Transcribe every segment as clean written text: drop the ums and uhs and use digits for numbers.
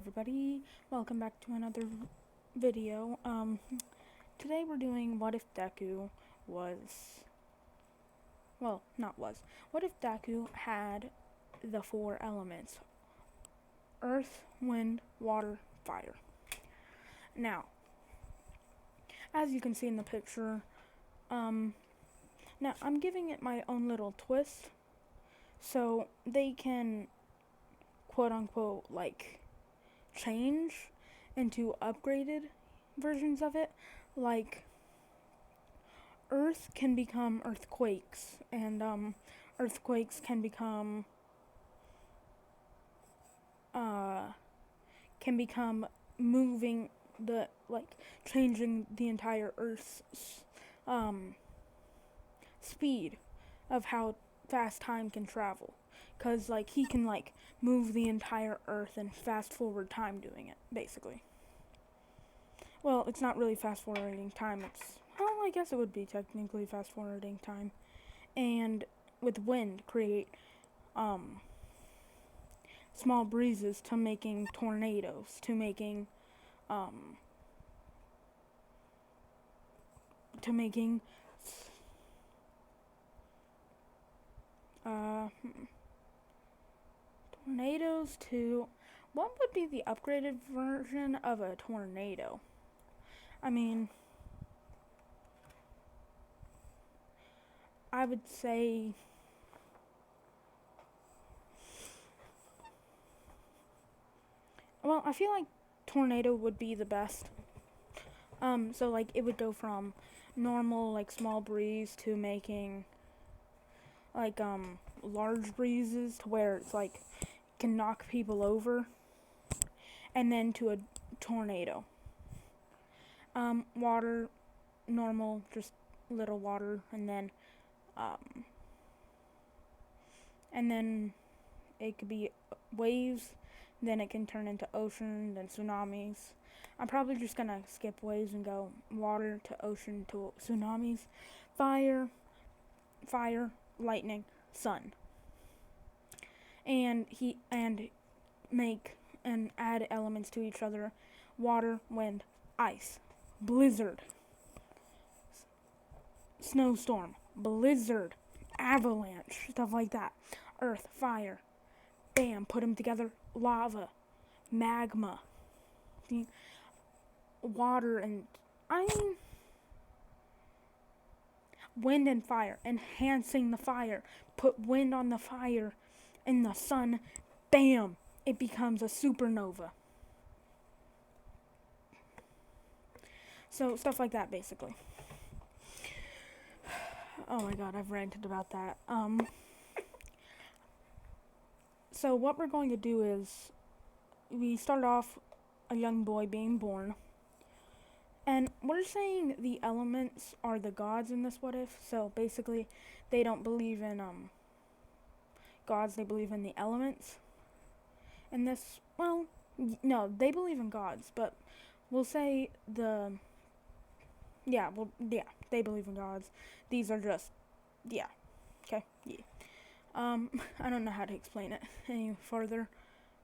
everybody, welcome back to another video. Today we're doing what if Deku was, well, not was, what if Deku had the four elements: earth, wind, water, fire. Now, as you can see in the picture, now I'm giving it my own little twist, so they can quote unquote change into upgraded versions of it. Like earth can become earthquakes, and earthquakes can become moving the changing the entire earth's speed of how fast time can travel, because he can move the entire earth and fast forward time doing it, basically. Well, it's not really fast forwarding time, I guess it would be technically fast forwarding time. And with wind, create small breezes to making tornadoes, to making tornadoes to, what would be the upgraded version of a tornado? I would say I feel like tornado would be the best. So it would go from normal small breeze to making large breezes to where it's can knock people over, and then to a tornado. Water, normal, just little water, and then it could be waves, then it can turn into ocean, then tsunamis. I'm probably just gonna skip waves and go water to ocean to tsunamis. Fire, lightning, sun. And add elements to each other: water, wind, ice, blizzard, snowstorm, blizzard, avalanche, stuff like that. Earth, fire, bam, put them together: lava, magma, water, and wind and fire, enhancing the fire. Put wind on the fire and the sun, bam, it becomes a supernova. So stuff like that, basically. Oh my god, I've ranted about that. So what we're going to do is, we start off a young boy being born, and we're saying the elements are the gods in this what if. So basically, they don't believe in gods, they believe in the elements. In this, no, they believe in gods, but we'll say they believe in gods. These are just, okay. I don't know how to explain it any further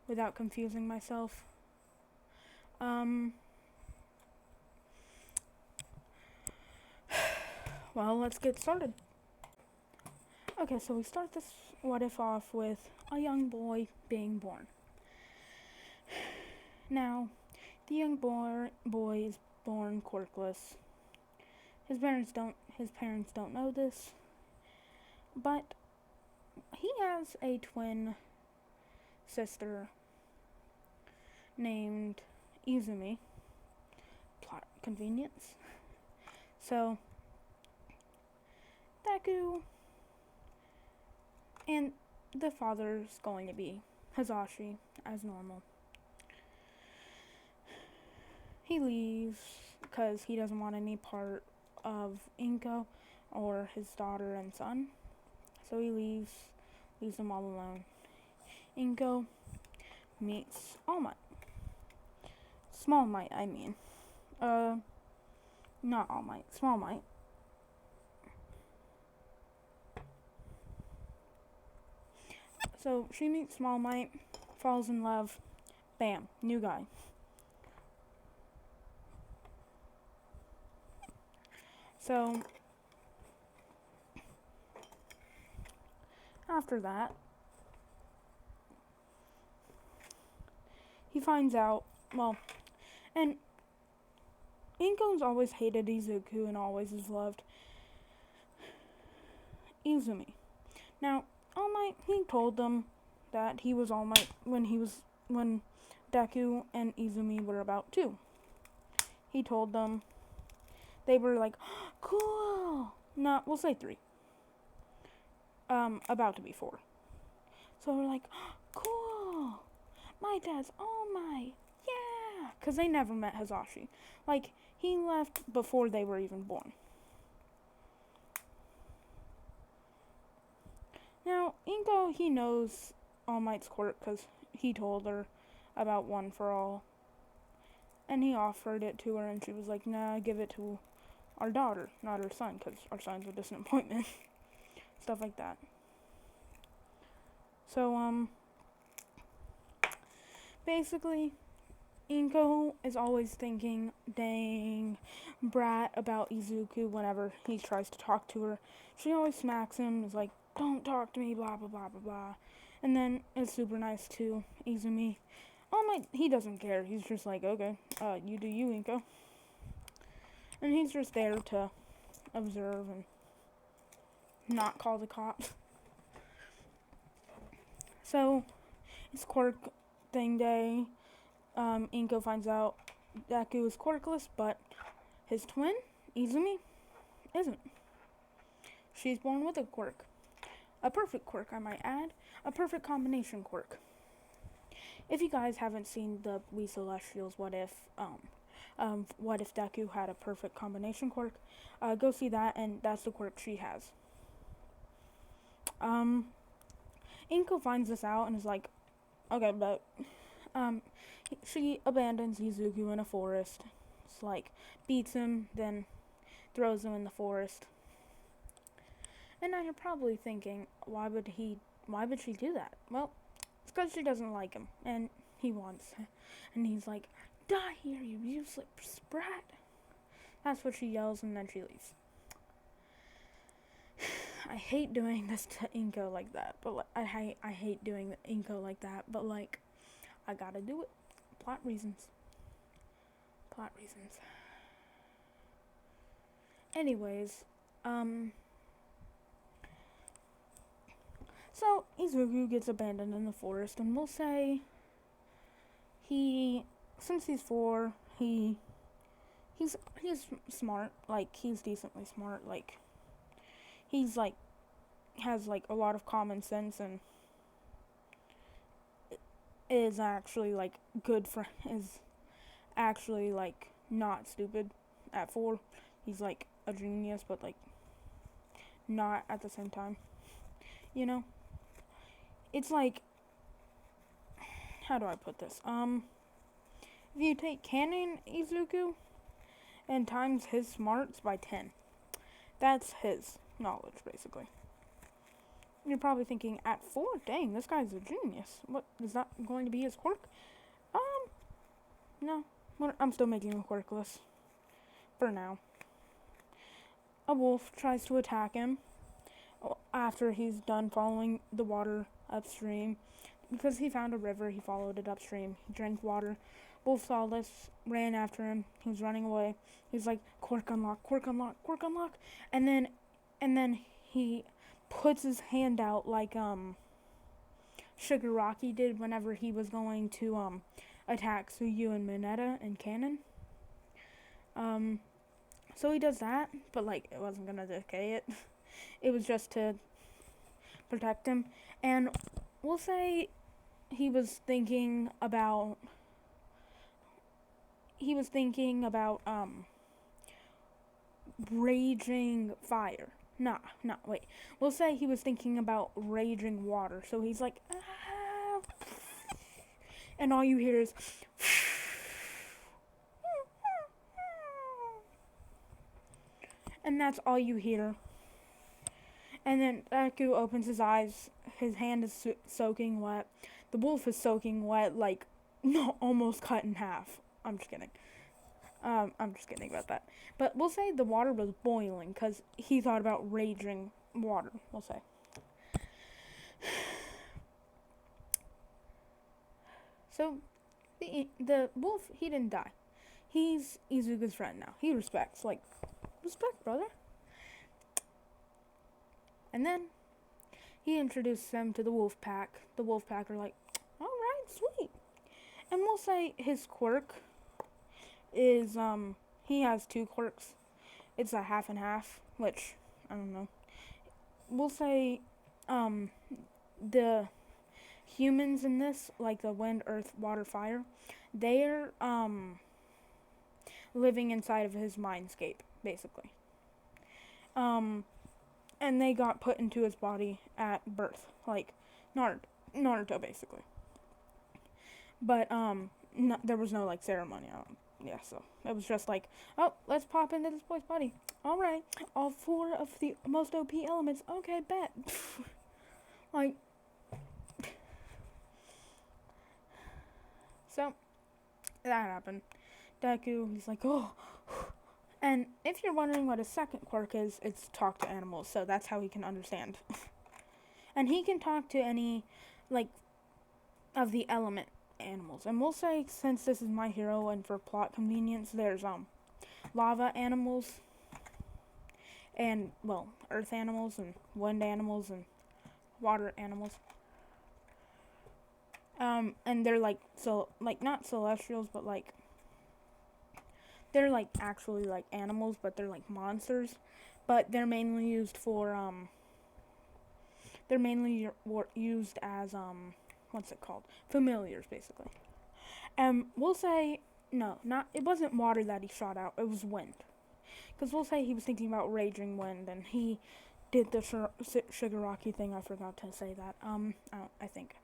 without confusing myself. Well, let's get started. Okay, so we start this what if off with a young boy being born. Now, the young boy is born quirkless. His parents don't know this, but he has a twin sister named Izumi. Plot convenience. So Deku, and the father's going to be Hazashi, as normal. He leaves because he doesn't want any part of Inko or his daughter and son. So he leaves them all alone. Inko meets All Might. Small Might, I mean. Not All Might, Small Might. So she meets Small Might, falls in love, Bam, new guy. So, after that, he finds out, well, and Inko's always hated Izuku and always has loved Izumi. Now, All Might, he told them that he was All Might when Deku and Izumi were about 2. He told them, they were like, cool. No, we'll say 3. About to be 4. So we're like, cool. My dad's All Might. Yeah. Because they never met Hisashi. Like, he left before they were even born. Now, Inko, he knows All Might's quirk because he told her about One for All. And he offered it to her, and she was like, nah, give it to our daughter, not our son, because our son's a distant appointment. Stuff like that. So, basically, Inko is always thinking, dang, brat about Izuku whenever he tries to talk to her. She always smacks him, is like, don't talk to me, blah, blah, blah, blah, blah. And then it's super nice to Izumi. All Might, he doesn't care. He's just like, okay, you do you, Inko. And he's just there to observe and not call the cops. So, it's quirk thing day. Inko finds out Deku is quirkless, but his twin, Izumi, isn't. She's born with a quirk. A perfect quirk, I might add. A perfect combination quirk. If you guys haven't seen the We Celestials What If Deku had a perfect combination quirk, go see that, and that's the quirk she has. Inko finds this out and is like, okay, but she abandons Izuku in a forest. It's like, beats him, then throws him in the forest. And now you're probably thinking, why would she do that? Well, it's because she doesn't like him, and he wants, and he's like, die here, you useless brat. That's what she yells, and then she leaves. I hate doing this to Inko like that, but I hate doing Inko like that, but like, I gotta do it. Plot reasons. Anyways, so Izuku gets abandoned in the forest, and we'll say since he's 4, he's smart, like, he's decently smart, like, he's like, has like a lot of common sense, and is actually like is actually like not stupid at 4. He's like a genius, but like not at the same time, you know? It's like, how do I put this? If you take canon Izuku and times his smarts by 10, that's his knowledge, basically. You're probably thinking, at 4, dang, this guy's a genius. What, is that going to be his quirk? No. I'm still making him quirkless. For now. A wolf tries to attack him after he's done following the water upstream. Because he found a river, he followed it upstream. He drank water. Wolf saw this, ran after him. He was running away. He's like, quirk unlock, quirk unlock, quirk unlock. And then he puts his hand out like Shigaraki did whenever he was going to attack Suyu and Mineta in canon. So he does that, but like, it wasn't gonna decay it. It was just to protect him. And we'll say he was thinking about raging fire. Wait. We'll say he was thinking about raging water. So he's like, ah, and all you hear is, and that's all you hear. And then Deku opens his eyes. His hand is soaking wet. The wolf is soaking wet, like no, almost cut in half. I'm just kidding. I'm just kidding about that. But we'll say the water was boiling because he thought about raging water. We'll say. So the wolf, he didn't die. He's Izuku's friend now. He respects, like, respect, brother. And then he introduces them to the wolf pack. The wolf pack are like, all right, sweet. And we'll say his quirk is he has two quirks. It's a half and half, which I don't know. We'll say the humans in this, like the wind, earth, water, fire, they're living inside of his mindscape, basically. And they got put into his body at birth, like Naruto, basically. But no, there was no like ceremony. Yeah, so it was just like, oh, let's pop into this boy's body. All right, all four of the most OP elements. Okay, bet. Like, so that happened. Deku, he's like, oh. And if you're wondering what his second quirk is, it's talk to animals. So that's how he can understand. And he can talk to any, like, of the element animals. And we'll say, since this is My Hero and for plot convenience, there's lava animals and, well, earth animals and wind animals and water animals. And they're like, so, like, not celestials, but like, they're like actually like animals, but they're like monsters. But they're mainly used for, they're mainly used as, what's it called? Familiars, basically. We'll say, no, it wasn't water that he shot out, it was wind. Because we'll say he was thinking about raging wind, and he did the Shigaraki thing. I forgot to say that. I think.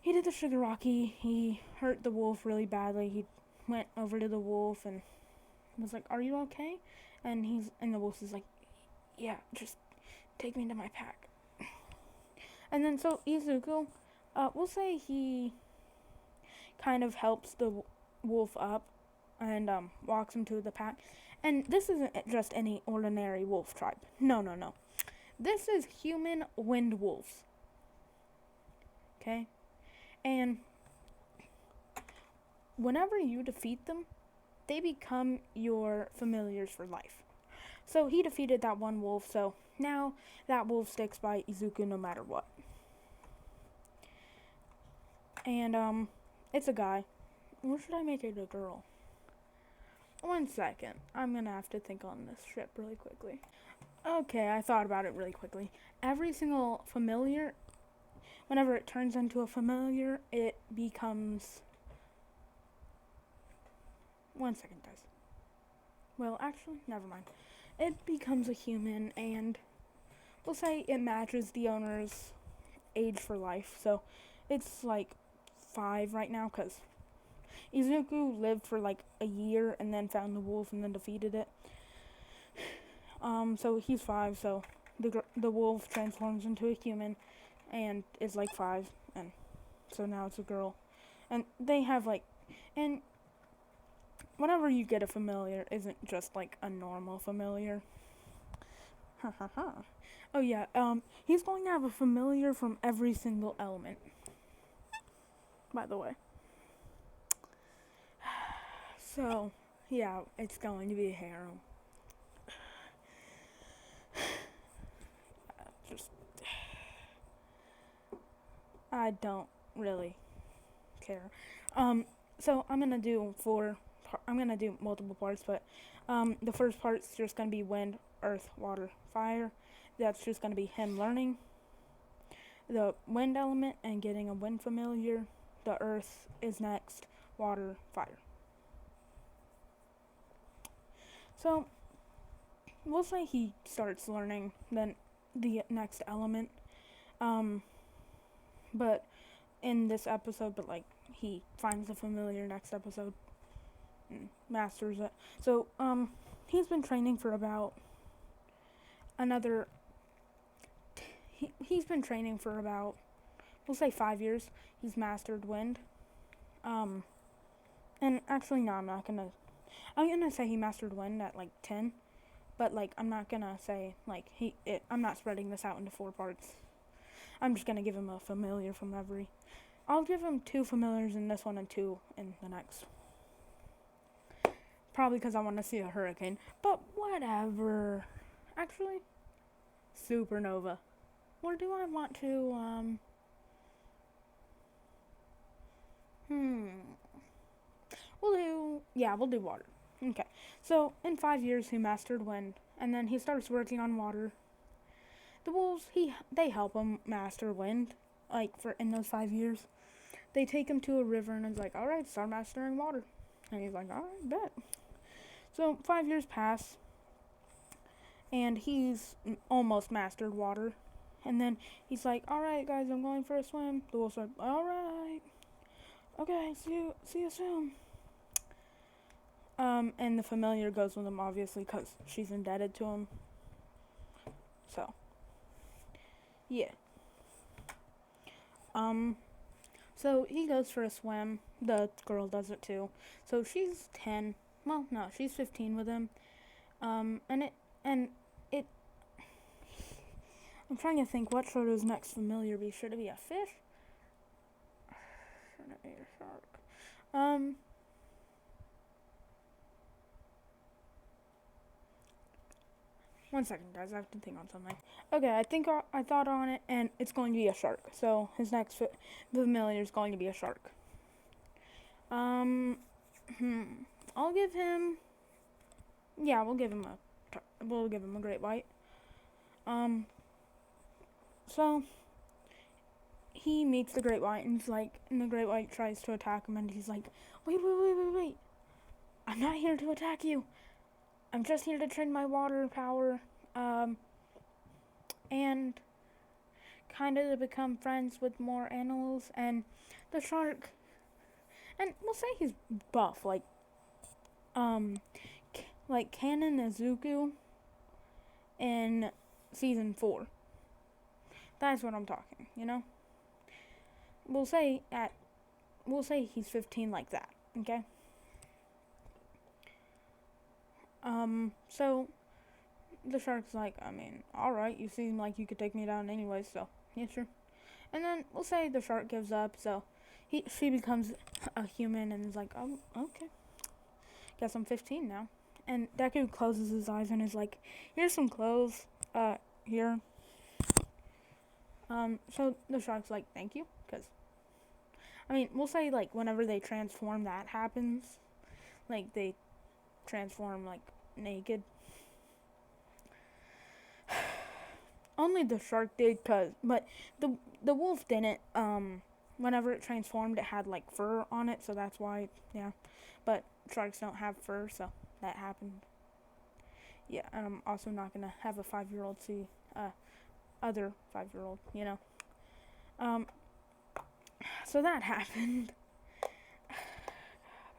He did the Shigaraki. He hurt the wolf really badly. He went over to the wolf and was like, "Are you okay?" And the wolf is like, "Yeah, just take me to my pack." And then so Izuku, we'll say he kind of helps the wolf up and walks him to the pack. And this isn't just any ordinary wolf tribe. No. This is human wind wolves. Okay? And whenever you defeat them, they become your familiars for life. So he defeated that one wolf, so now that wolf sticks by Izuku no matter what. And it's a guy. Or should I make it a girl? 1 second. I'm gonna have to think on this shit really quickly. Okay, I thought about it really quickly. Every single familiar, whenever it turns into a familiar, it becomes... 1 second, guys. Well, actually, never mind. It becomes a human, and we'll say it matches the owner's age for life. So it's like 5 right now, because Izuku lived for like a year and then found the wolf and then defeated it. So he's 5, so the wolf transforms into a human and is like 5, and so now it's a girl. And they have like, and whenever you get a familiar, isn't just like a normal familiar. Oh yeah, he's going to have a familiar from every single element, by the way. So, yeah, it's going to be a harem. I don't really care. So I'm gonna do multiple parts, but the first part's just gonna be wind, earth, water, fire. That's just gonna be him learning the wind element and getting a wind familiar. The earth is next, water, fire. So we'll say he starts learning then the next element. But in this episode, but like he finds the familiar next episode and masters it. So he's been training for about another. He's been training for about, we'll say 5 years. He's mastered wind, Um, and actually, no, I'm not gonna. I'm gonna say he mastered wind at like 10, but like I'm not gonna say like I'm not spreading this out into 4 parts. I'm just gonna give him a familiar from every. I'll give him 2 familiars in this one and 2 in the next. Probably because I want to see a hurricane, but whatever. Actually, supernova. Or do I want to, we'll do water. Okay. So, in 5 years, he mastered wind, and then he starts working on water. The wolves, they help him master wind, like, in those 5 years. They take him to a river, and it's like, alright, start mastering water. And he's like, alright, bet. So, 5 years pass, and he's almost mastered water. And then he's like, alright, guys, I'm going for a swim. The wolf's like, alright. Okay, see you soon. And the familiar goes with him, obviously, because she's indebted to him. So, yeah. So he goes for a swim. The girl does it too. So she's 10. Well, no, she's 15 with him. And it. I'm trying to think, what should his next familiar be? Should it be a fish? Should it be a shark? One second, guys. I have to think on something. Okay, I think I thought on it, and it's going to be a shark. So his next familiar is going to be a shark. I'll give him. Yeah, we'll give him a great white. So he meets the great white, and the great white tries to attack him, and he's like, wait. I'm not here to attack you. I'm just here to train my water power, and kind of to become friends with more animals. And the shark, and we'll say he's buff, like Kanon Izuku in season 4. That's what I'm talking, you know? We'll say he's 15 like that, okay? So the shark's like, I mean, alright, you seem like you could take me down anyway, so yeah, sure. And then we'll say the shark gives up, so she becomes a human and is like, oh, okay. Guess I'm 15 now. And Deku closes his eyes and is like, here's some clothes, here. So the shark's like, thank you, because, I mean, we'll say, like, whenever they transform, that happens. Like, they transform, like, naked. Only the shark did, but the wolf didn't. Whenever it transformed, it had, like, fur on it, so that's why, yeah. But sharks don't have fur, so that happened. Yeah, and I'm also not gonna have a 5-year-old see, other 5-year-old, you know. So that happened.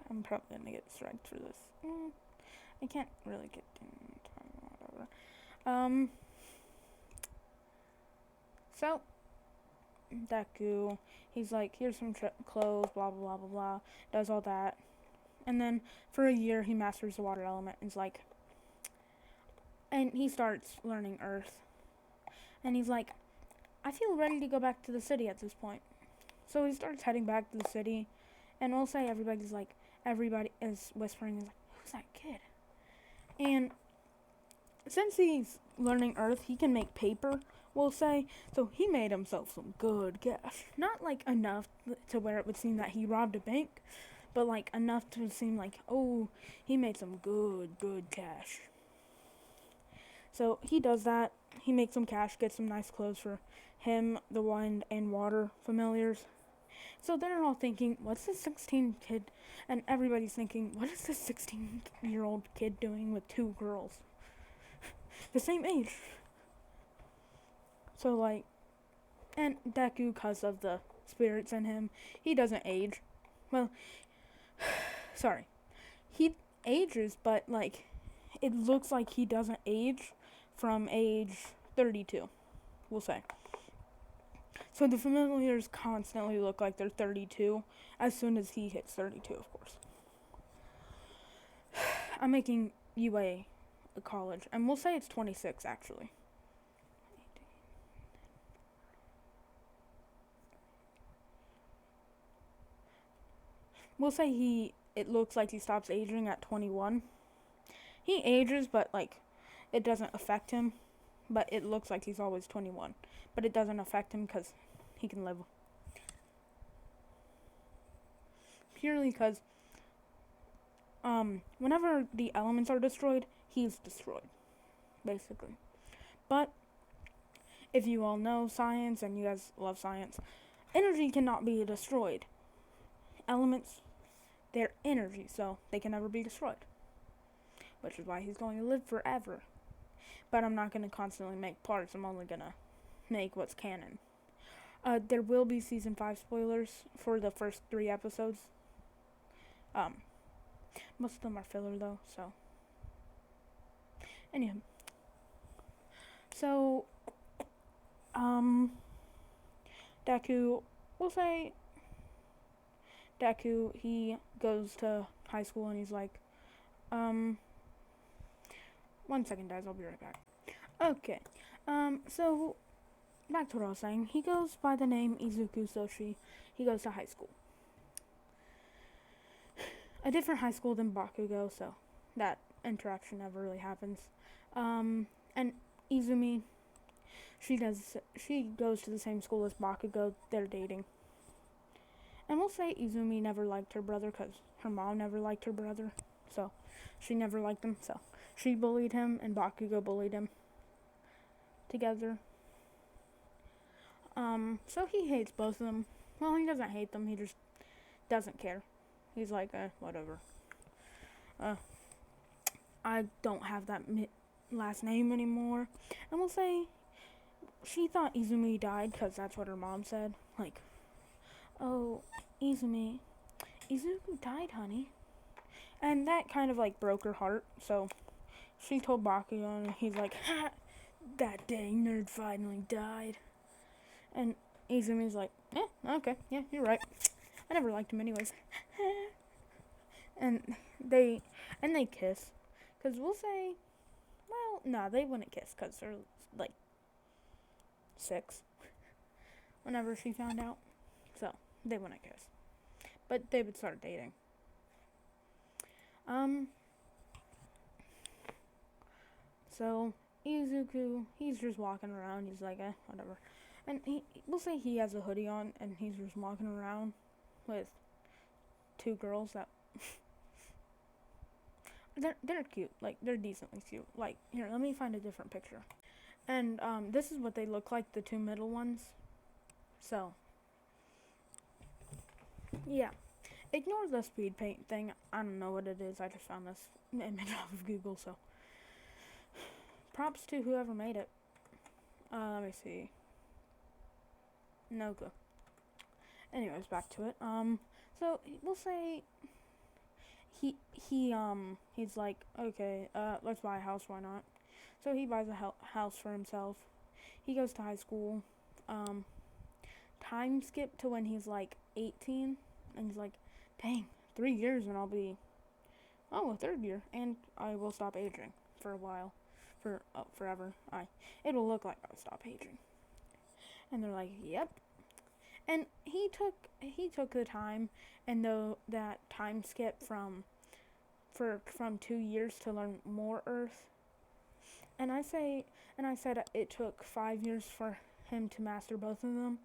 I'm probably gonna get striked for this. I can't really get whatever. So Deku, he's like, here's some clothes, blah blah blah blah blah. Does all that, and then for a year he masters the water element. And he starts learning Earth, and he's like, I feel ready to go back to the city at this point. So he starts heading back to the city, and we'll say everybody is whispering, is like, who's that kid? And since he's learning Earth, he can make paper, we'll say. So he made himself some good cash. Not like enough to where it would seem that he robbed a bank, but like enough to seem like, oh, he made some good cash. So he does that. He makes some cash, gets some nice clothes for him, the wind and water familiars. So they're all thinking, what's this 16 kid? And everybody's thinking, what is this 16-year-old kid doing with 2 girls? The same age. So, like, and Deku, because of the spirits in him, he doesn't age. Well, sorry. He ages, but, like, it looks like he doesn't age from age 32, we'll say. So the familiars constantly look like they're 32 as soon as he hits 32, of course. I'm making UA a college, and we'll say it's 26 actually. We'll say it looks like he stops aging at 21. He ages, but like, it doesn't affect him. But it looks like he's always 21. But it doesn't affect him because he can live. Purely because, whenever the elements are destroyed, he's destroyed, basically. But, if you all know science, and you guys love science, energy cannot be destroyed. Elements, they're energy, so they can never be destroyed. Which is why he's going to live forever. But I'm not going to constantly make parts, I'm only going to make what's canon. There will be season 5 spoilers for the first 3 episodes. Most of them are filler though, so. Anyhow. So, Deku, we'll say Deku, he goes to high school and he's like, 1 second guys, I'll be right back. Okay, so, back to what I was saying. He goes by the name Izuku Soshi. He goes to high school. A different high school than Bakugo, so that interaction never really happens. And Izumi, she goes to the same school as Bakugo. They're dating. And we'll say Izumi never liked her brother because her mom never liked her brother. So she never liked him. So she bullied him and Bakugo bullied him together. So he hates both of them. Well, he doesn't hate them. He just doesn't care. He's like, whatever. I don't have that last name anymore. And we'll say she thought Izumi died because that's what her mom said. Like, oh, Izuku died, honey. And that kind of like broke her heart. So she told Bakugo and he's like, ha, that dang nerd finally died. And Izumi's like, okay, yeah, you're right. I never liked him anyways. and they kiss. Because we'll say, well, no, they wouldn't kiss because they're like 6. Whenever she found out. So, they wouldn't kiss. But they would start dating. So, Izuku, he's just walking around. He's like, whatever. And we'll say he has a hoodie on and he's just walking around with 2 girls that they're cute. Like, they're decently cute. Like, here, let me find a different picture. And this is what they look like, the 2 middle ones. So, yeah. Ignore the speed paint thing. I don't know what it is. I just found this image off of Google, so. Props to whoever made it. Let me see. No clue. Anyways, back to it. So we'll say he's like, okay, let's buy a house, why not? So he buys a house for himself. He goes to high school. Time skip to when he's like 18, and he's like, dang, 3 years and I'll be, a 3rd year, and I will stop aging for a while, forever. It'll look like I'll stop aging. And they're like, yep. And he took the time, and though that time skip from 2 years to learn more Earth. And I said it took 5 years for him to master both of them.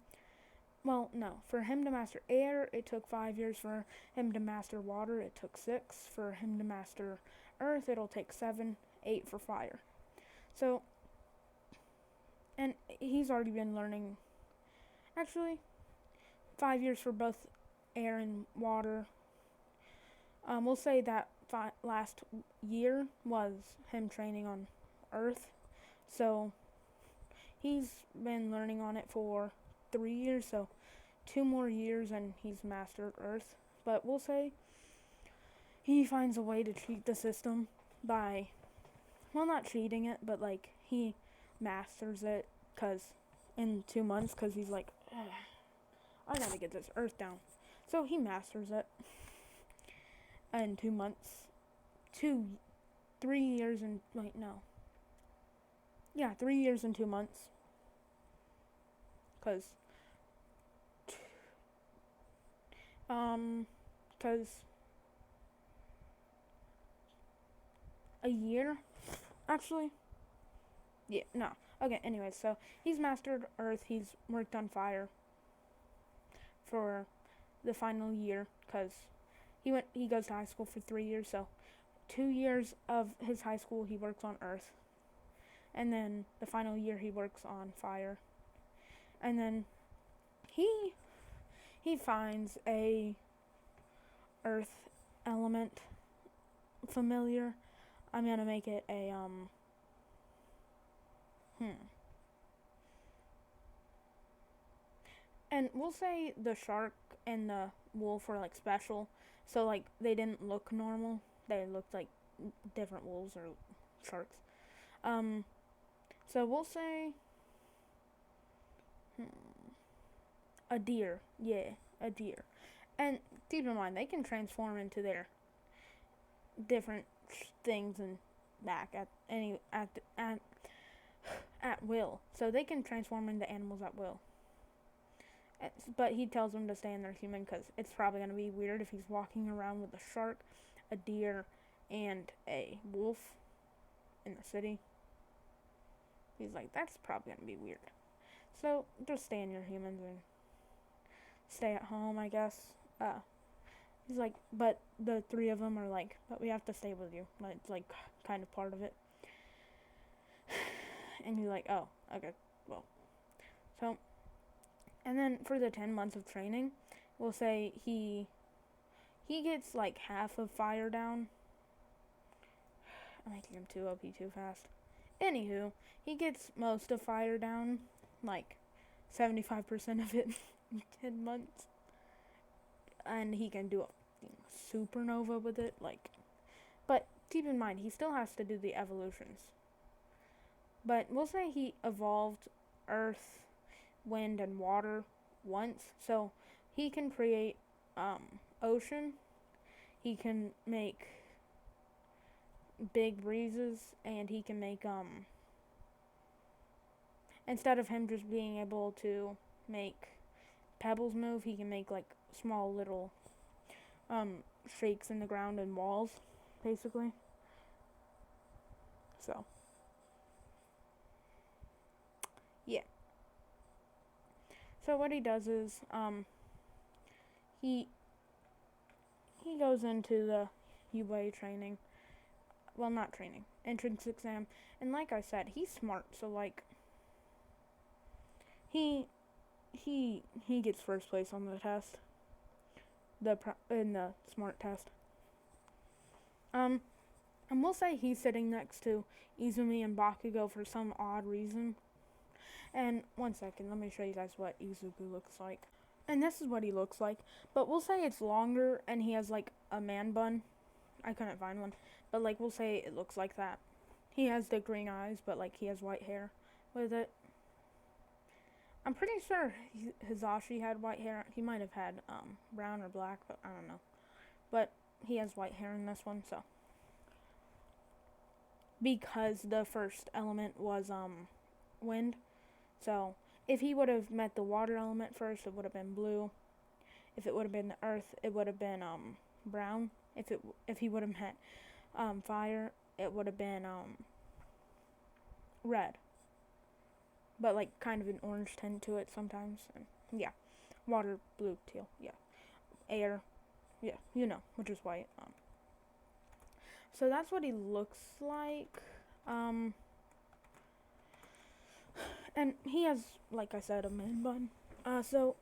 Well, no, for him to master air, it took 5 years. For him to master water, it took 6. For him to master Earth, it'll take 7, 8 for fire. So, and he's already been learning, actually, 5 years for both air and water. We'll say that last year was him training on Earth. So, he's been learning on it for 3 years, so 2 more years and he's mastered Earth. But we'll say he finds a way to cheat the system by, well, not cheating it, but like he masters it in 2 months because he's like, I gotta get this earth down. So he masters it in 2 months. 3 years and, wait, no. Yeah, 3 years and 2 months. Cause, cause a year, actually. Yeah, no. Okay, anyway, so he's mastered earth, he's worked on fire for the final year, cause he goes to high school for 3 years, so 2 years of his high school he works on earth, and then the final year he works on fire, and then he finds a earth element familiar. I'm gonna make it a and we'll say the shark and the wolf were like special, so like they didn't look normal, they looked like different wolves or sharks. um so we'll say a deer. Yeah, a deer. And keep in mind, they can transform into their different things and back at will. So they can transform into animals at will. But he tells them to stay in their human because it's probably going to be weird if he's walking around with a shark, a deer, and a wolf in the city. He's like, that's probably going to be weird. So just stay in your humans and stay at home, I guess. He's like, but the three of them are like, but we have to stay with you. It's like kind of part of it. And he's like, oh, okay, well. So, and then for the 10 months of training, we'll say he gets like half of fire down. I'm making him too OP too fast. Anywho, he gets most of fire down, like 75% of it in 10 months. And he can do a supernova with it, like, but keep in mind, he still has to do the evolutions. But we'll say he evolved earth, wind, and water once, so he can create ocean, he can make big breezes, and he can make instead of him just being able to make pebbles move, he can make like small little shakes in the ground and walls, basically. So yeah. So what he does is he goes into the Whai training. Well, not training, entrance exam, and like I said, he's smart. So like he gets first place on the test, in the smart test. And we'll say he's sitting next to Izumi and Bakugo for some odd reason. And 1 second, let me show you guys what Izuku looks like. And this is what he looks like. But we'll say it's longer and he has like a man bun. I couldn't find one. But like we'll say it looks like that. He has the green eyes, but like he has white hair with it. I'm pretty sure Hizashi had white hair. He might have had brown or black, but I don't know. But he has white hair in this one, so. Because the first element was wind. So if he would have met the water element first, it would have been blue. If it would have been the earth, it would have been brown. If he would have met fire, it would have been red. But like kind of an orange tint to it sometimes. And yeah, water, blue, teal. Yeah, air. Yeah, you know, which is white. So that's what he looks like. And he has, like I said, a man bun. So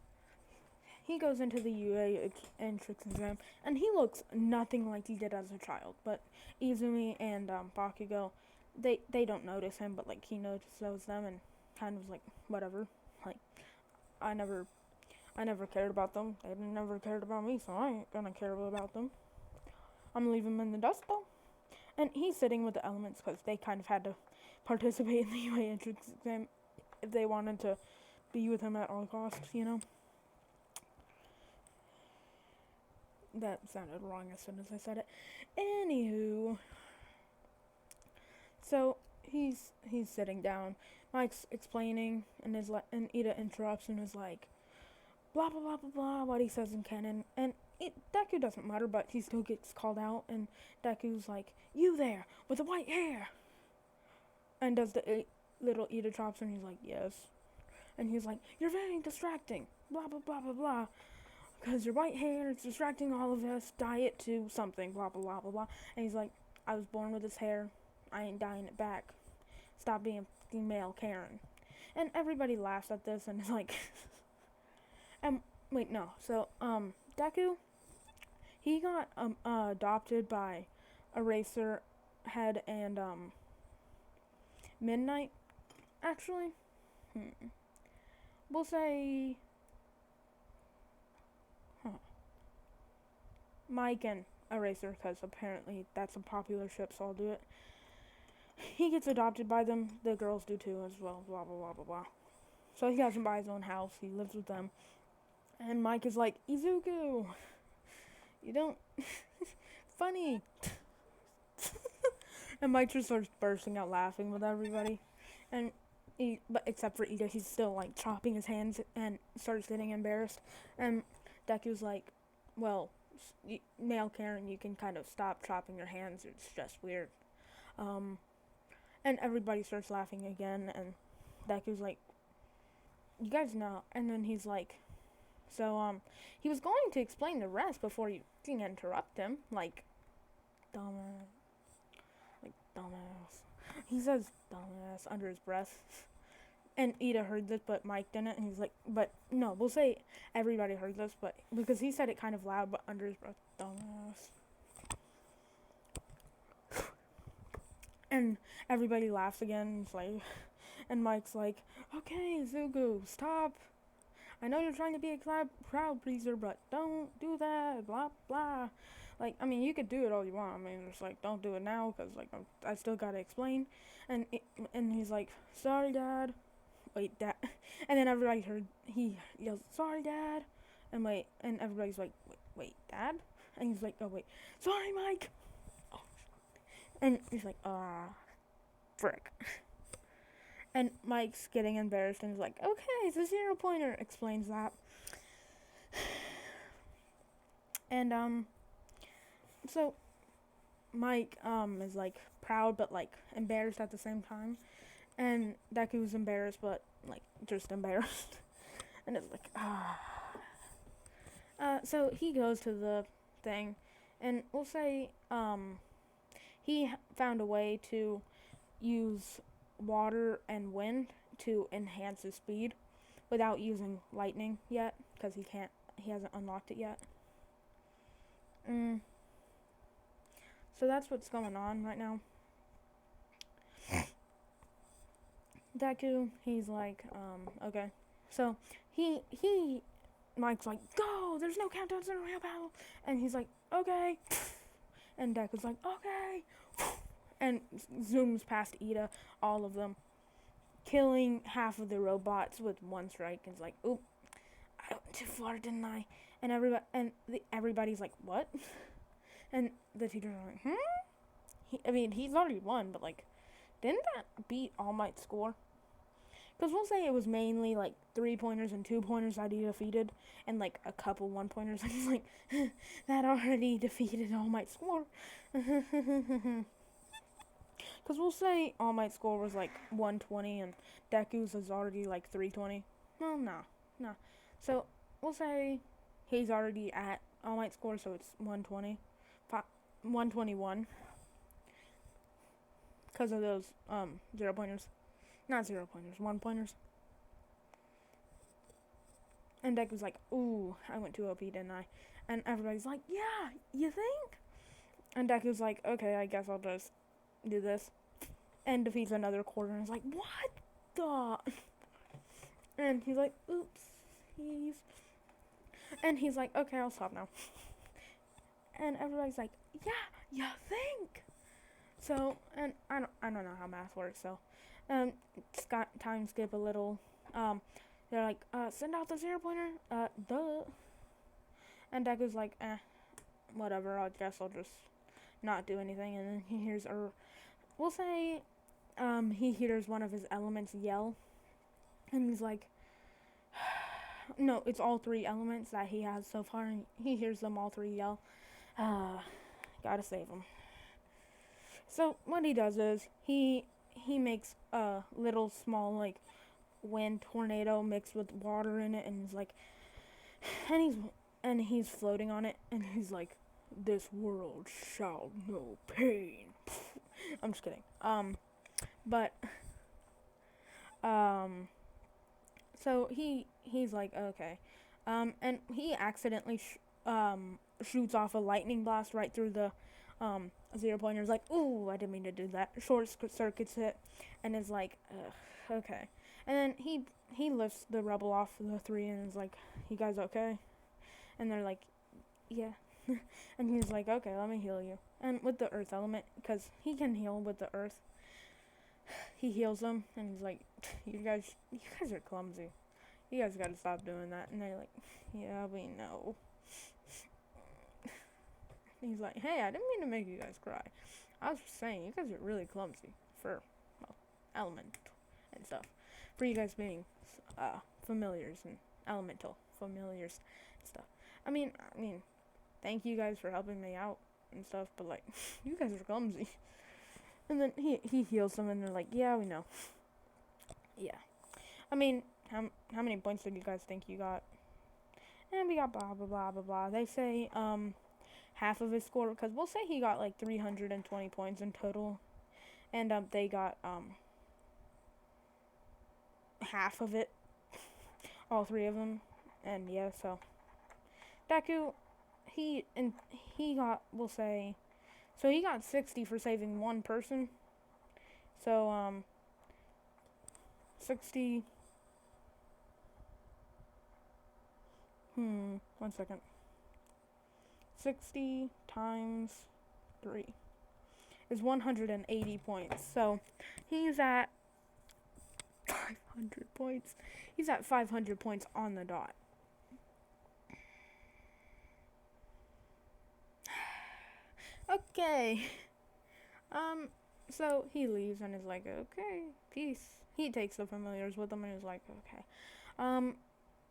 he goes into the UA entrance exam, and he looks nothing like he did as a child. But Izumi and Bakugo, they don't notice him, but like he notices them, and kind of like whatever. Like I never cared about them. They never cared about me, so I ain't gonna care about them. I'm leaving them in the dust though. And he's sitting with the elements because they kind of had to participate in the UA entrance exam if they wanted to be with him at all costs, you know? That sounded wrong as soon as I said it. Anywho, so he's sitting down. Mike's explaining, and Ida interrupts and is like, blah blah blah blah blah, what he says in canon, and Deku doesn't matter, but he still gets called out, and Deku's like, you there with the white hair, and does the little Ida chops, and he's like, yes, and he's like, you're very distracting, blah blah blah blah blah, because your white hair is distracting all of us, dye it to something, blah blah blah blah blah, and he's like, I was born with this hair, I ain't dyeing it back, stop being female Karen, and everybody laughs at this, and is like, wait, no, so, Deku, he got, adopted by Eraser Head and, Midnight, actually. We'll say, Mike and Eraser, because apparently that's a popular ship, so I'll do it. He gets adopted by them, the girls do too as well, blah, blah, blah, blah, blah. So he has him buy his own house, he lives with them. And Mike is like, Izuku, you don't, funny. And Mike just starts bursting out laughing with everybody. And but except for Ida, he's still like chopping his hands and starts getting embarrassed. And Deku's like, well, male Karen, you can kind of stop chopping your hands, it's just weird. And everybody starts laughing again, and Deku's like, you guys know. And then he's like, so, he was going to explain the rest before you can interrupt him, like, dumbass. He says dumbass under his breath. And Ida heard this, but Mike didn't, and he's like, but, no, we'll say everybody heard this, but, because he said it kind of loud, but under his breath, dumbass. And everybody laughs again, it's like, and Mike's like, okay, Zugu, stop. I know you're trying to be a crowd pleaser, but don't do that, blah, blah. Like, I mean, you could do it all you want. I mean, it's like, don't do it now, because, like, I still gotta explain. And he's like, sorry, Dad. Wait, Dad. And then everybody heard, he yells, sorry, Dad. And everybody's like, wait, Dad? And he's like, oh, wait, sorry, Mike. Oh. And he's like, frick. And Mike's getting embarrassed and is like, okay, it's a 0-pointer, explains that. And, so Mike, is, like, proud but, like, embarrassed at the same time. And Deku's embarrassed but, like, just embarrassed. And it's like, so he goes to the thing. And we'll say, he found a way to use water and wind to enhance his speed without using lightning yet, because he hasn't unlocked it yet. So that's what's going on right now. Deku, he's like, okay. So Mike's like, go, there's no countdowns in a real battle. And he's like, okay. And Deku's like, okay. And zooms past Ida, all of them, killing half of the robots with one strike. And it's like, oop, I went too far, didn't I? And everybody's like, what? And the teacher's like, he's already won, but, like, didn't that beat All Might's score? Because we'll say it was mainly, like, 3-pointers and 2-pointers that he defeated, and, like, a couple 1-pointers. And he's like, that already defeated All Might's score. Because we'll say All Might's score was, like, 120, and Deku's is already, like, 320. Well, no. So, we'll say he's already at All Might's score, so it's 120. 121. Because of those, 0-pointers. Not 0-pointers, 1-pointers. And Deku's like, ooh, I went too OP, didn't I? And everybody's like, yeah, you think? And Deku's like, okay, I guess I'll just do this. And defeats another quarter, and is like, what the? And he's like, oops, and he's like, okay, I'll stop now. And everybody's like, yeah, you think? So, and I don't know how math works, so, time skip a little. they're like, send out the zero pointer. Duh. And Deku's like, whatever. I guess I'll just not do anything. And then he hears, or we'll say, he hears one of his elements yell, and he's like, no, it's all three elements that he has so far, and he hears them all three yell, gotta save him. So what he does is he makes a little small like wind tornado mixed with water in it, and he's like, and he's floating on it, and he's like, this world shall know pain. I'm just kidding. But so he's like, okay, and he accidentally shoots off a lightning blast right through the zero pointer's like, ooh, I didn't mean to do that. Short circuits it, and is like, okay. And then he lifts the rebel off the three and is like, you guys okay? And they're like, yeah. And he's like, okay, let me heal you. And with the earth element, because he can heal with the earth, he heals them, and he's like, you guys are clumsy. You guys gotta stop doing that. And they're like, yeah, we know. He's like, hey, I didn't mean to make you guys cry. I was just saying, you guys are really clumsy for, well, element and stuff. For you guys being familiars and elemental familiars and stuff. I mean, thank you guys for helping me out and stuff, but like, you guys are clumsy. And then he heals them, and they're like, yeah, we know. Yeah. I mean, how many points did you guys think you got? And we got blah, blah, blah, blah, blah. They say, half of his score, because we'll say he got like 320 points in total, and they got half of it, all three of them, and yeah, so Deku, he got, we'll say, so he got 60 for saving one person, so 60, 1 second, 60 times 3 is 180 points. So he's at 500 points. He's at 500 points on the dot. Okay. So he leaves and is like, okay, peace. He takes the familiars with him and is like, okay.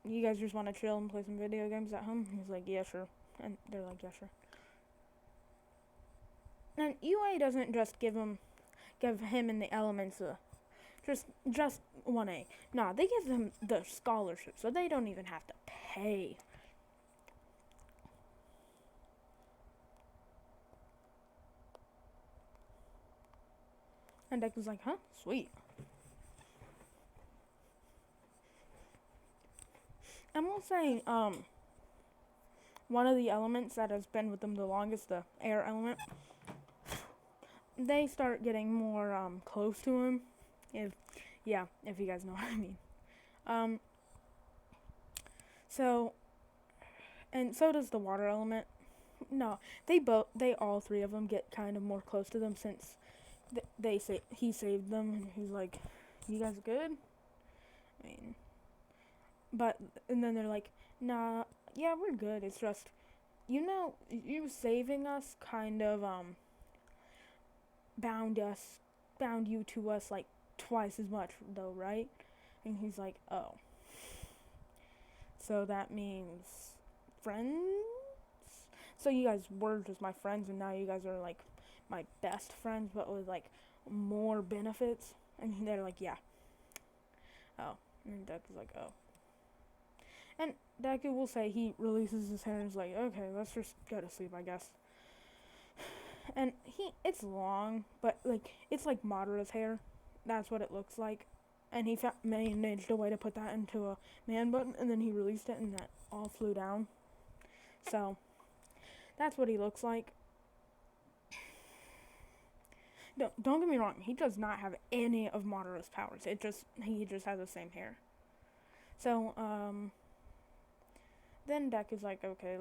You guys just want to chill and play some video games at home? He's like, yeah, sure. And they're like, yeah, sure. And UA doesn't just give him and the elements just 1A. Nah, they give them the scholarship, so they don't even have to pay. And Deck was like, huh? Sweet. And we'll say, one of the elements that has been with them the longest, the air element, they start getting more close to him. If you guys know what I mean. So does the water element. No, they all three of them get kind of more close to them since they say he saved them, and he's like, you guys good? I mean, and then they're like, nah, yeah, we're good. It's just, you saving us kind of bound you to us like twice as much though, right? And he's like, oh, so that means friends? So you guys were just my friends, and now you guys are like my best friends, but with like more benefits? And they're like, yeah. Oh. And Deku's like, oh. And Deku will say he releases his hair and is like, okay, let's just go to sleep, I guess. And it's long, but like it's like Madara's hair. That's what it looks like. And he managed a way to put that into a man button, and then he released it, and that all flew down. So that's what he looks like. Don't get me wrong. He does not have any of Madara's powers. He just has the same hair. So then Deku's like, okay,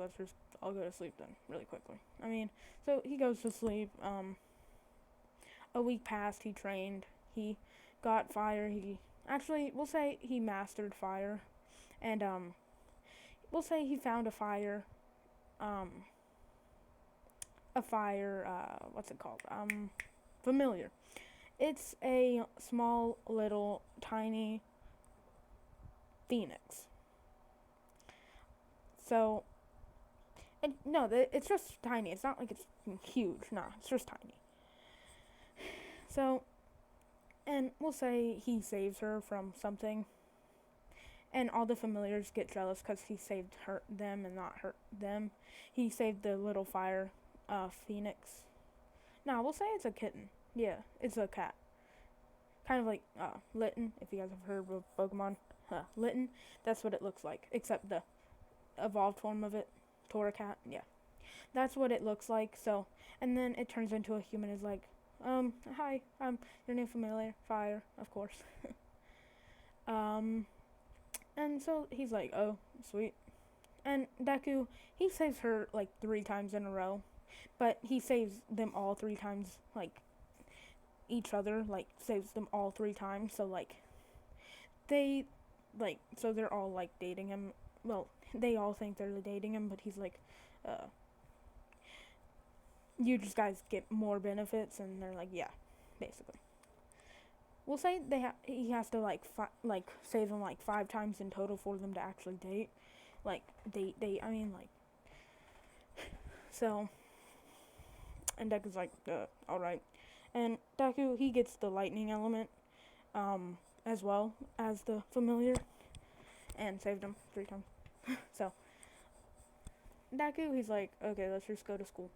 I'll go to sleep then, really quickly. I mean, so he goes to sleep. A week passed. He trained. He got fire. We'll say he mastered fire. And we'll say he found um, what's it called? Familiar. It's a small, little, tiny phoenix. So, no, it's just tiny. It's not like it's huge. Nah, it's just tiny. So, and we'll say he saves her from something, and all the familiars get jealous because he saved them and not them. He saved the little fire phoenix. No, we'll say it's a kitten. Yeah, it's a cat. Kind of like Litten, if you guys have heard of Pokemon. Litten, that's what it looks like, except the evolved form of it, Torracat. Yeah, that's what it looks like. So, and then it turns into a human. Is like, hi, I'm your new familiar, Fire, of course. um, and so he's like, oh, sweet. And Deku, he saves her like 3 times in a row, but he saves them all 3 times, like each other, like saves them all 3 times. So like they, so they're all like dating him. Well, they all think they're dating him, but he's like, you just guys get more benefits, and they're like, yeah, basically. We'll say he has to like save them like 5 times in total for them to actually date, like date. I mean like, so. And Deku's like, all right. And Deku, he gets the lightning element, as well as the familiar, and saved him 3 times. So Deku, he's like, okay, let's just go to school.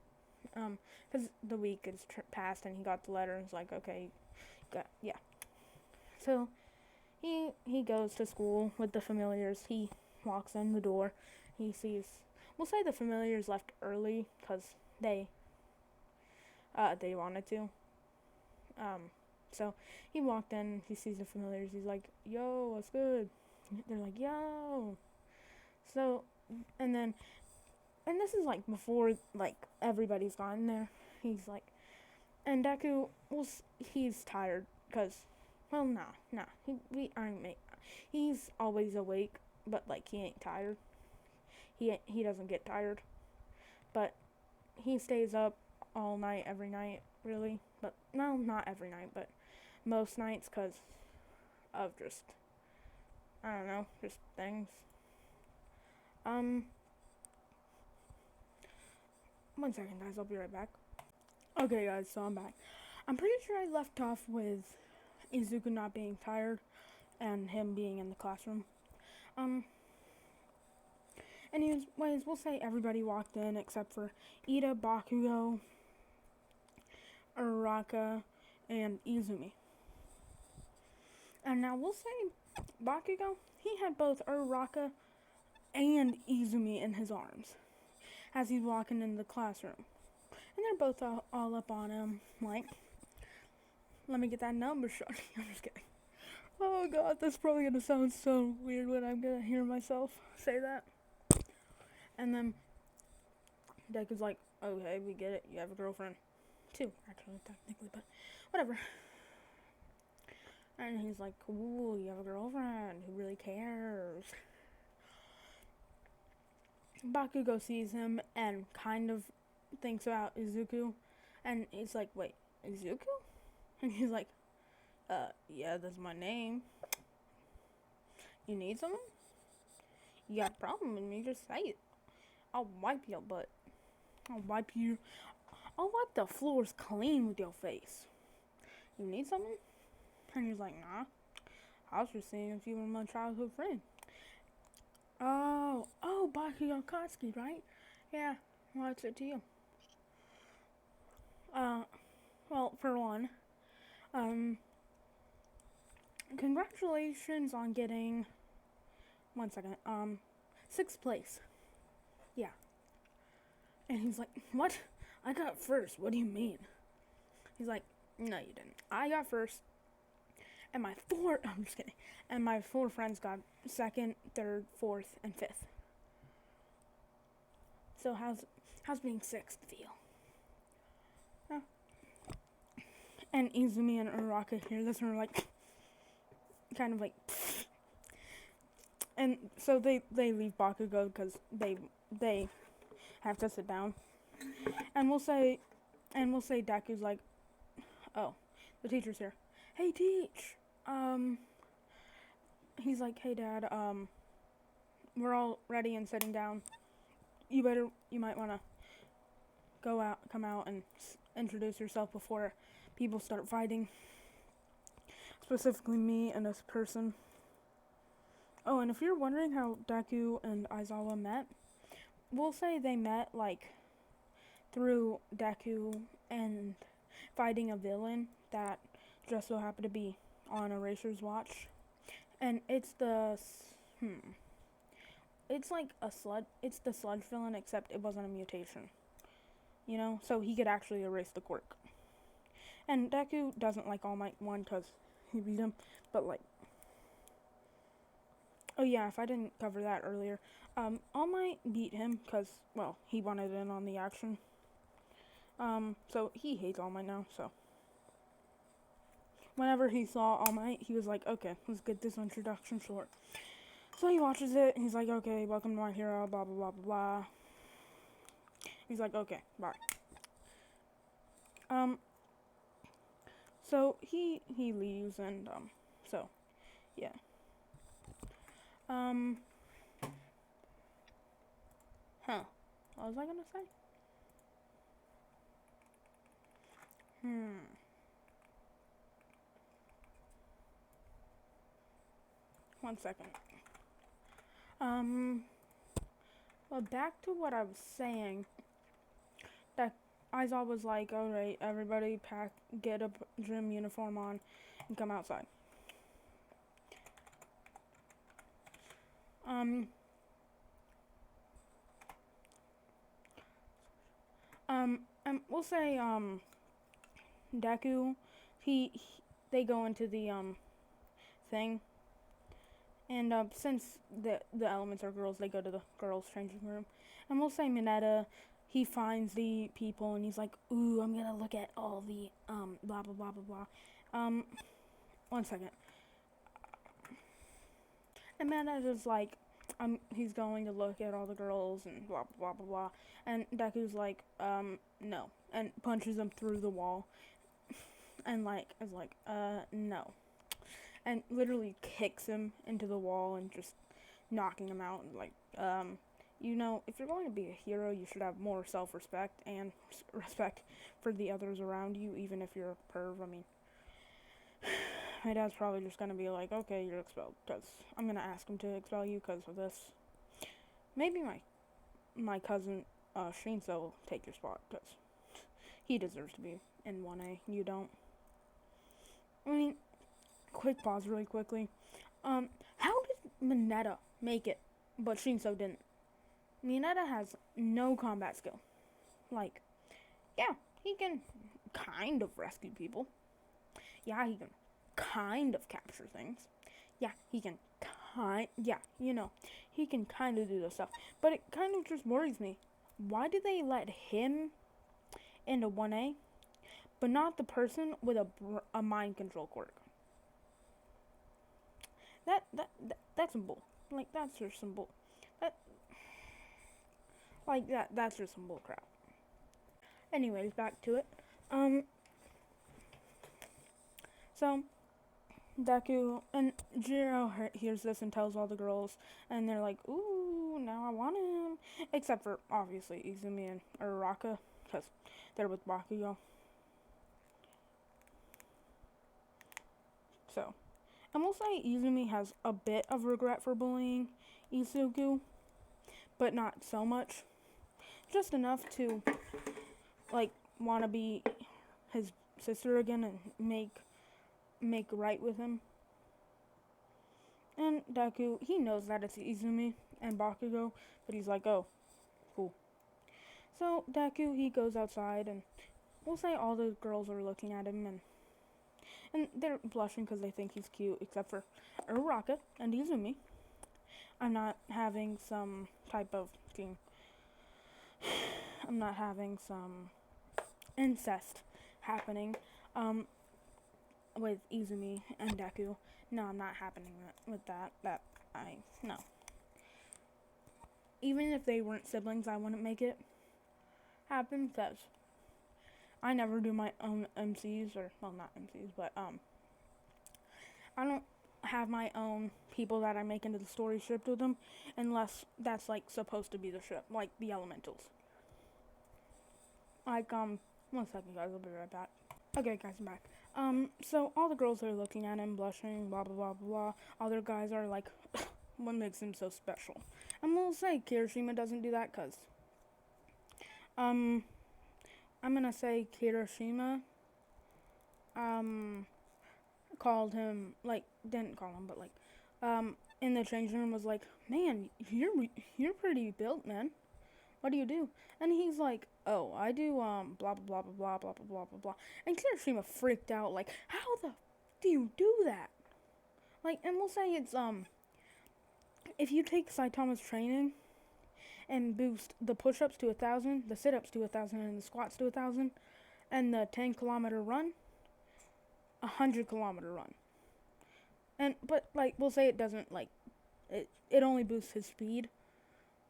Because the week is passed and he got the letter and he's like, okay, yeah. So he goes to school with the familiars. He walks in the door. He sees, we'll say the familiars left early because they wanted to. So he walked in. He sees the familiars. He's like, yo, what's good? They're like, yo. So, and this is like before like everybody's gone there. He's like, and Deku, he's tired because, well, nah, he's always awake, but like he ain't tired. He doesn't get tired, but he stays up all night, every night, really. But no, not every night, but most nights because of just, I don't know, just things. 1 second, guys. I'll be right back. Okay, guys. So I'm back. I'm pretty sure I left off with Izuku not being tired and him being in the classroom. Anyways, we'll say everybody walked in except for Ida, Bakugo, Uraraka, and Izumi. And now we'll say Bakugo, he had both Uraraka and Izumi in his arms as he's walking into the classroom. And they're both all up on him, like, let me get that number, shorty. I'm just kidding. Oh god, that's probably gonna sound so weird when I'm gonna hear myself say that. And then Deku's like, okay, we get it, you have a girlfriend. 2, actually, technically, but whatever. And he's like, cool, you have a girlfriend who really cares. Bakugo sees him and kind of thinks about Izuku, and he's like, wait, Izuku? And he's like, yeah, that's my name. You need someone? You got a problem with me, just say it. I'll wipe your butt. I'll wipe the floors clean with your face. You need someone? And he's like, nah. I was just seeing if you were my childhood friend. Oh, Bakugo Katsuki, right? Yeah, what's it to you? Well, for one, congratulations on getting, 1 second, 6th place. Yeah. And he's like, what? I got first. What do you mean? He's like, no, you didn't. I got first. And I'm just kidding. And my 4 friends got 2nd, 3rd, 4th, and 5th. So how's being 6th feel? Oh. And Izumi and Uraraka hear this and are like, kind of like, and so they leave Bakugo because they have to sit down, and we'll say Deku's like, oh, the teacher's here. Hey, teach. He's like, hey, Dad. We're all ready and sitting down. You might wanna come out and introduce yourself before people start fighting. Specifically me and this person. Oh, and if you're wondering how Deku and Aizawa met, we'll say they met like through Deku and fighting a villain that just so happened to be on Eraser's watch. And it's it's like it's the sludge villain, except it wasn't a mutation. You know? So he could actually erase the quirk. And Deku doesn't like All Might 1 because he beat him, but like, oh yeah, if I didn't cover that earlier, All Might beat him because, well, he wanted in on the action. So he hates All Might now, so. Whenever he saw All Might, he was like, okay, let's get this introduction short. So he watches it, and he's like, okay, welcome to my hero, blah, blah, blah, blah, blah. He's like, okay, bye. So he leaves, and, so, yeah. What was I gonna say? One second. Well, back to what I was saying. That Aizawa was like, alright, everybody get a gym uniform on and come outside. And we'll say, Deku, they go into the, thing. And, since the elements are girls, they go to the girls' changing room. And we'll say Mineta, he finds the people and he's like, ooh, I'm gonna look at all the, blah, blah, blah, blah, blah. One second. And Mineta's like, he's going to look at all the girls and blah, blah, blah, blah, blah. And Deku's like, no. And punches him through the wall. And, like, is like, no. And literally kicks him into the wall and just knocking him out. Like, you know, if you're going to be a hero, you should have more self-respect and respect for the others around you, even if you're a perv. I mean, my dad's probably just going to be like, okay, you're expelled, because I'm going to ask him to expel you because of this. Maybe my cousin, Shinso, will take your spot, because he deserves to be in 1A. You don't. I mean, quick pause really quickly. How did Mineta make it, but Shinso didn't? Mineta has no combat skill. Like, yeah, he can kind of rescue people. Yeah, he can kind of capture things. Yeah, he can he can kind of do this stuff. But it kind of just worries me. Why do they let him into 1A, but not the person with a mind control quirk? That's some bull. Like, that's just some bull. That's just some bull crap. Anyways, back to it. So Deku and Jiro hears this and tells all the girls, and they're like, ooh, now I want him. Except for, obviously, Izumi and Uraraka, because they're with Bakugo. So, and we'll say Izumi has a bit of regret for bullying Izuku, but not so much. Just enough to, like, want to be his sister again and make right with him. And Deku, he knows that it's Izumi and Bakugo, but he's like, oh, cool. So Deku, he goes outside, and we'll say all the girls are looking at him, and they're blushing because they think he's cute, except for Uraraka and Izumi. I'm not having some type of thing. I'm not having some incest happening with Izumi and Deku. No, I'm not happening with that. no. Even if they weren't siblings, I wouldn't make it happen because I never do my own MCs, or, well, not MCs, but, I don't have my own people that I make into the story shipped with them unless that's, like, supposed to be the ship, like the elementals. Like, 1 second, guys, I'll be right back. Okay, guys, I'm back. So all the girls are looking at him, blushing, blah, blah, blah, blah. Other guys are like, what makes him so special? And we'll say Kirishima doesn't do that because, I'm gonna say Kirishima, called him, like, didn't call him, but, like, in the changing room was like, man, you're pretty built, man. What do you do? And he's like, oh, I do, blah, blah, blah, blah, blah, blah, blah, blah, blah. And Kirishima freaked out, like, how the do you do that? Like, and we'll say it's, if you take Saitama's training and boost the push-ups to 1,000, the sit-ups to 1,000, and the squats to 1,000, and the 10-kilometer run, 100-kilometer run. But, like, we'll say it doesn't, like, it only boosts his speed,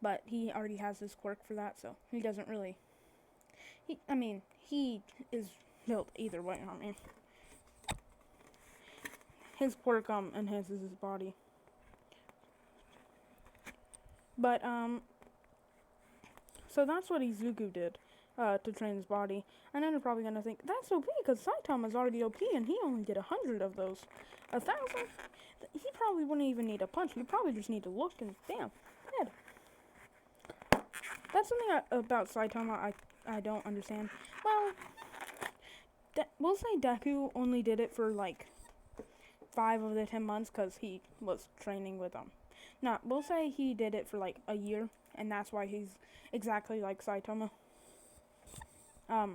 but he already has this quirk for that, so he doesn't really, he is built either way, his quirk, enhances his body. But, so that's what Izuku did, to train his body. And then you're probably gonna think, that's OP, because Saitama's already OP, and he only did 100 of those. 1,000? He probably wouldn't even need a punch, he'd probably just need to look, and bam, dead. That's something about Saitama I don't understand. Well, we'll say Deku only did it for, like, 5 of the 10 months, because he was training with, no, we'll say he did it for, like, a year, and that's why he's exactly like Saitama. I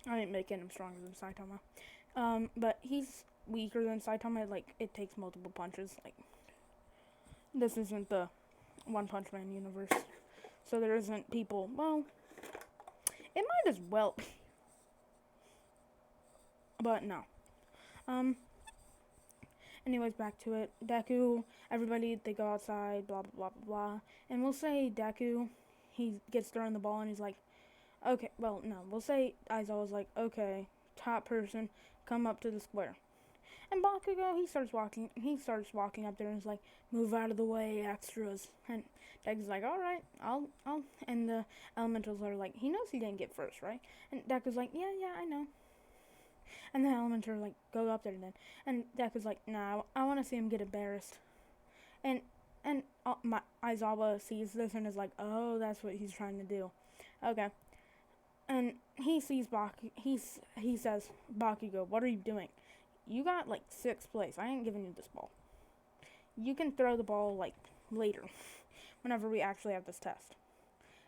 ain't making him stronger than Saitama. But he's weaker than Saitama, like, it takes multiple punches, like, this isn't the One Punch Man universe, so there isn't people, well, it might as well, but no. Anyways, back to it. Deku, everybody, they go outside, blah, blah, blah, blah, blah. And we'll say Deku, he gets thrown the ball and he's like, okay, well, no. We'll say Aizawa's like, okay, top person, come up to the square. And Bakugo, he starts walking up there and he's like, move out of the way, extras. And Deku's like, alright, I'll, and the elementals are like, he knows he didn't get first, right? And Deku's like, yeah, I know. And the elementals are like, go up there then. And Deku's like, nah, I want to see him get embarrassed. And Aizawa sees this and is like, oh, that's what he's trying to do. Okay. And he sees he says, Bakugo, what are you doing? You got, like, 6th place. I ain't giving you this ball. You can throw the ball, like, later, whenever we actually have this test.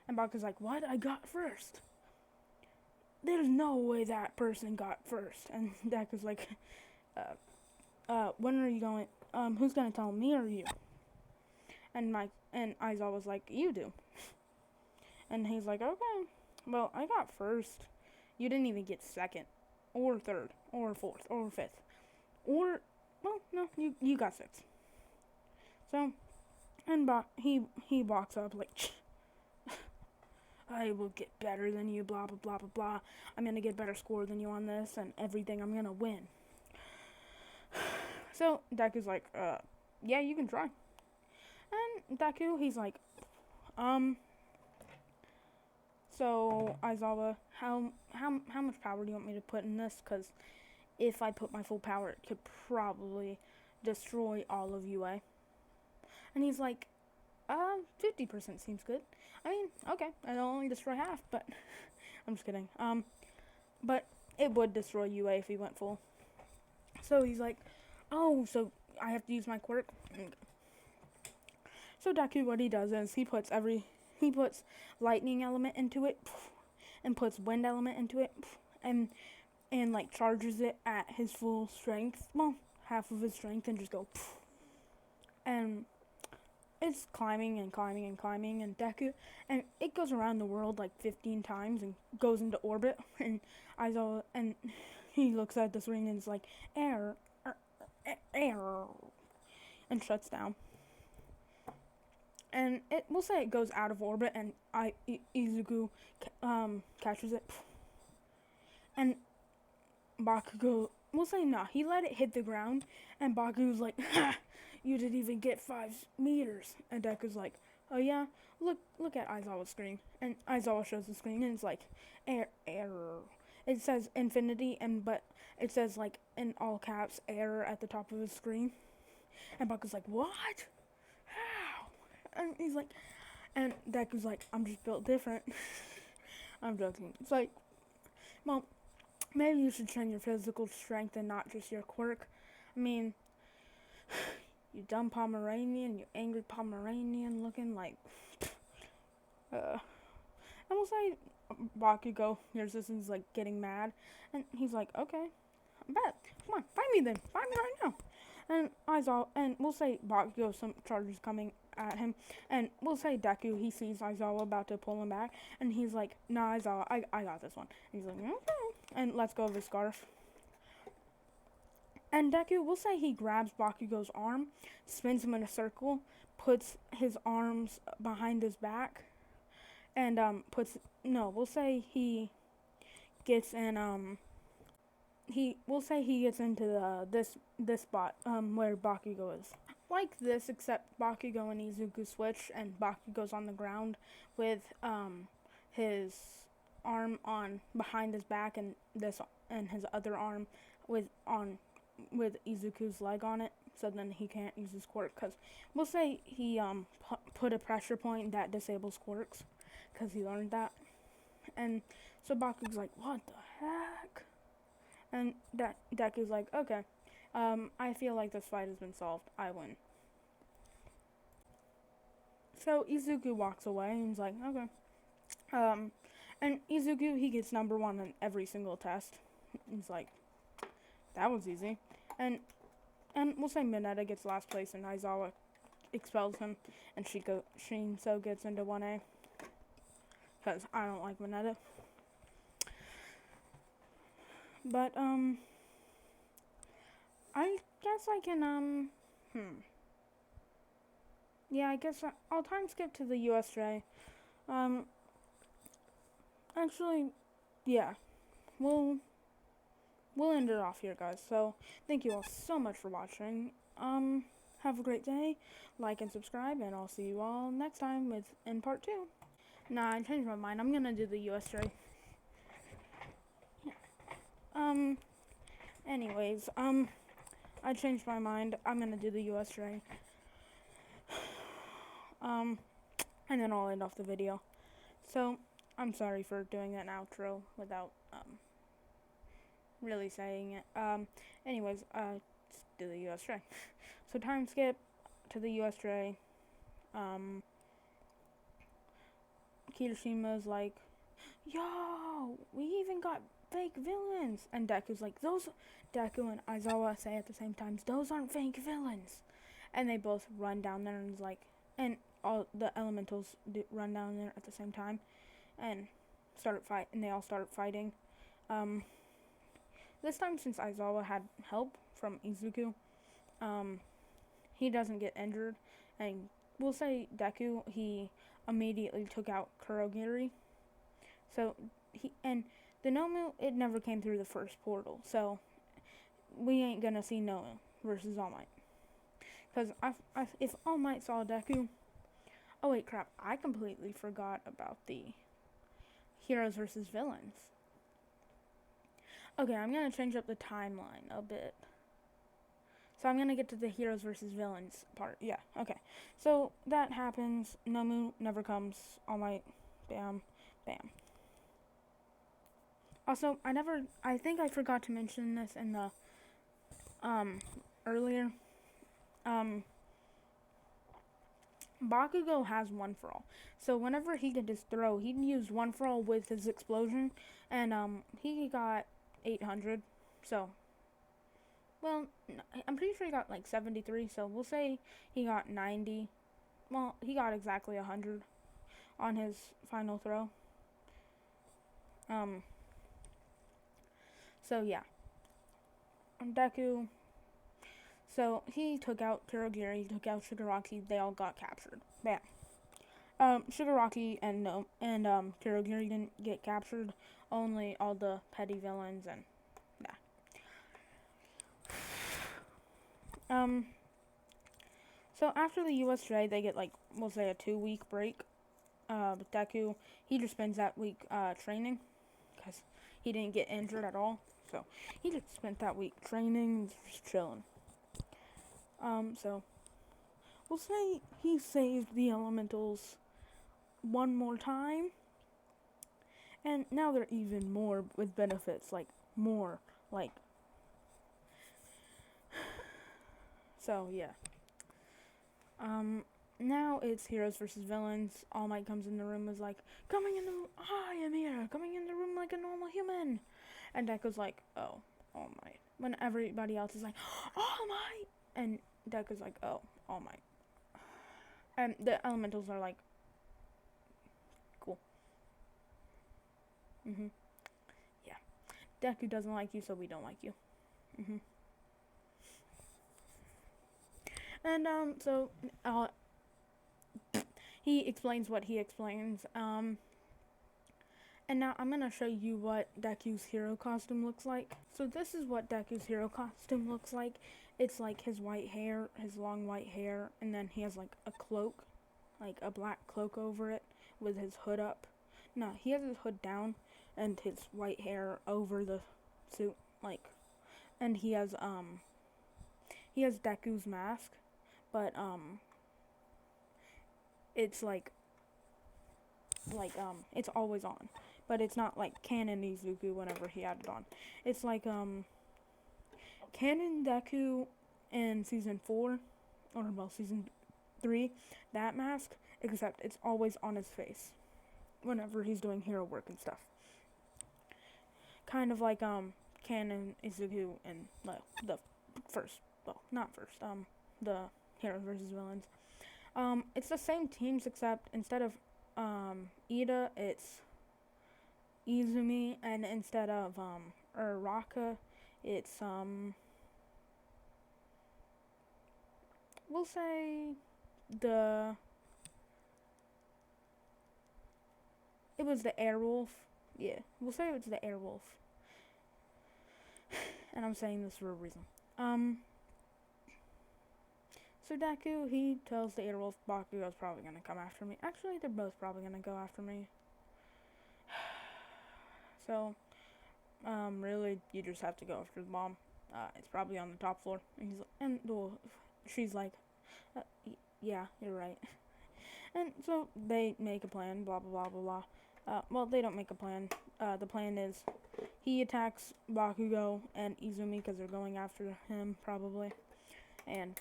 And Bakugo's like, what? I got first. There's no way that person got first. And Deku's like, when are you going, who's gonna tell me or you? And Aizawa's like, you do. And he's like, okay, well, I got first. You didn't even get 2nd, or 3rd, or 4th, or 5th. Or, well, no, you got 6th. So, and he walks up like, I will get better than you, blah, blah, blah, blah, blah. I'm gonna get a better score than you on this, and everything, I'm gonna win. So, Deku's like, yeah, you can try. And Deku, he's like, so, Aizawa, how much power do you want me to put in this? Because if I put my full power, it could probably destroy all of UA. And he's like, 50% seems good. I mean, okay, I'll only destroy half, but I'm just kidding. But it would destroy UA if he went full. So he's like, oh, so I have to use my quirk? So Deku, what he does is he puts lightning element into it, and puts wind element into it, and like charges it at his full strength, well, half of his strength, and just go, and it's climbing and climbing and climbing, and Deku, and it goes around the world like 15 times and goes into orbit, and Aizawa, and he looks at this ring and is like, error, and shuts down. and we'll say it goes out of orbit, and Izuku catches it, and Bakugo, we'll say nah, he let it hit the ground, and Bakugo's like, ha, you didn't even get 5 meters, and Deku's like, oh yeah, look at Aizawa's screen, and Aizawa shows the screen, and it's like, error. It says infinity, but it says like in all caps, error at the top of his screen, and Bakugo's like, what? How? And he's like, and Deku's like, I'm just built different. I'm joking. It's like, well, maybe you should train your physical strength and not just your quirk. I mean, you dumb Pomeranian, you angry Pomeranian looking like, and we'll say Bakugo hears this and is like getting mad, and he's like, okay, I bet. Come on, fight me then. Fight me right now. And and we'll say Bakugo, some charges coming at him, and we'll say Deku, he sees Aizawa about to pull him back, and he's like, nah, Aizawa, I got this one. And he's like, okay, and lets go of his scarf. And Deku, we'll say he grabs Bakugo's arm, spins him in a circle, puts his arms behind his back, and we'll say he gets in we'll say he gets into this spot where Bakugo is. Like this, except Bakugo and Izuku switch, and Bakugo's on the ground with his arm on behind his back, and his other arm with Izuku's leg on it, so then he can't use his quirk, because we'll say he put a pressure point that disables quirks, because he learned that. And so Bakugo's like, what the heck? And Deku's like, okay, I feel like this fight has been solved. I win. So Izuku walks away, and he's like, okay. And Izuku, he gets number 1 on every single test. He's like, that was easy. And we'll say Mineta gets last place, and Aizawa expels him, and Shinso gets into 1A. Because I don't like Mineta. But, I guess I can, yeah, I guess I'll time skip to the USJ. Actually, yeah, we'll end it off here, guys. So, thank you all so much for watching. Have a great day, like and subscribe, and I'll see you all next time in part 2. Nah, I changed my mind. I'm gonna do the USJ. Anyways, I changed my mind. I'm gonna do the USJ. And then I'll end off the video. So, I'm sorry for doing an outro without, really saying it. Anyways, just do the USJ. So, time skip to the USJ. Kirishima's like, yo, we even got fake villains. And Deku's like, Deku and Aizawa say at the same time, those aren't fake villains. And they both run down there and and all the elementals run down there at the same time and they all start fighting. This time, since Aizawa had help from Izuku, he doesn't get injured, and we'll say Deku, he immediately took out Kurogiri. So the Nomu, it never came through the first portal, so we ain't gonna see Nomu versus All Might. Because if All Might saw Deku, oh wait, crap, I completely forgot about the heroes versus villains. Okay, I'm gonna change up the timeline a bit. So I'm gonna get to the heroes versus villains part. Yeah, okay. So that happens. Nomu never comes. All Might, bam, bam. Also, I think I forgot to mention this in the, earlier. Bakugo has one for all. So whenever he did his throw, he'd use one for all with his explosion, and he got 800. So, well, I'm pretty sure he got like 73. So we'll say he got 90. Well, he got exactly 100 on his final throw. So yeah, Deku. So he took out Kurogiri, he took out Shigaraki, they all got captured. Bam. Shigaraki and no and Kurogiri didn't get captured. Only all the petty villains and yeah. So after the USJ, they get like we'll say a 2 week break. But Deku, he just spends that week training because he didn't get injured at all. So he just spent that week training, just chilling. So we'll say he saved the elementals one more time, and now they're even more with benefits, like more, like. So yeah. Now it's heroes versus villains. All Might comes in the room is like, I am here, coming in the room like a normal human. And Deku's like, oh, All Might. When everybody else is like, All Might! And Deku's like, oh, All Might. And the elementals are like, cool. Yeah. Deku doesn't like you, so we don't like you. And, he explains what he explains. And now I'm gonna show you what Deku's hero costume looks like. So this is what Deku's hero costume looks like. It's like his white hair, his long white hair, and then he has like a cloak, like a black cloak over it with his hood up. No, he has his hood down and his white hair over the suit, like, and he has Deku's mask, but it's like it's always on, but it's not like Canon Izuku whenever he had it on. It's like Canon Deku in season 4 or well season 3, that mask, except it's always on his face whenever he's doing hero work and stuff. Kind of like Canon Izuku in the first, well not first, the heroes versus villains. It's the same teams except instead of Ida, it's Izumi, and instead of Uraraka, it's we'll say it was the Airwolf. Yeah, we'll say it's the Airwolf. And I'm saying this for a reason. So Deku, he tells the Airwolf Bakugo's probably gonna come after me. Actually, they're both probably gonna go after me. So, really, you just have to go after the bomb. It's probably on the top floor. She's like, yeah, you're right. And so they make a plan, blah blah blah blah blah. Well, they don't make a plan. The plan is he attacks Bakugo and Izumi because they're going after him probably, and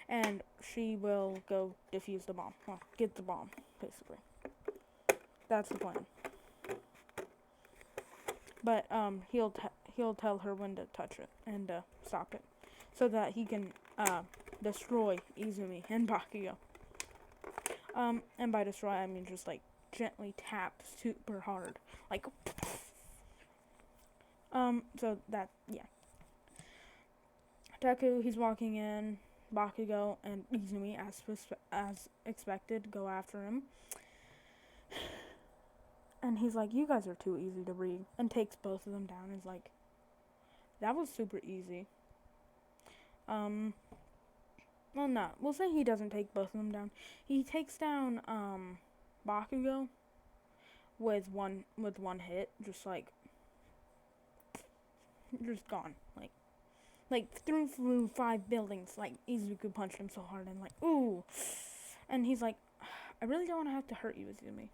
and she will go defuse the bomb. Well, get the bomb, basically. That's the plan. But he'll tell her when to touch it and stop it, so that he can destroy Izumi and Bakugo. And by destroy I mean just like gently tap super hard, like. So that yeah. Deku, he's walking in. Bakugo and Izumi, as expected, go after him. And he's like, you guys are too easy to read. And takes both of them down. He's like, that was super easy. Well, no. We'll say he doesn't take both of them down. He takes down, Bakugo with one hit. Just like, just gone. Like through 5 buildings. Like, Izuku punched him so hard and like, ooh. And he's like, I really don't want to have to hurt you, Izumi.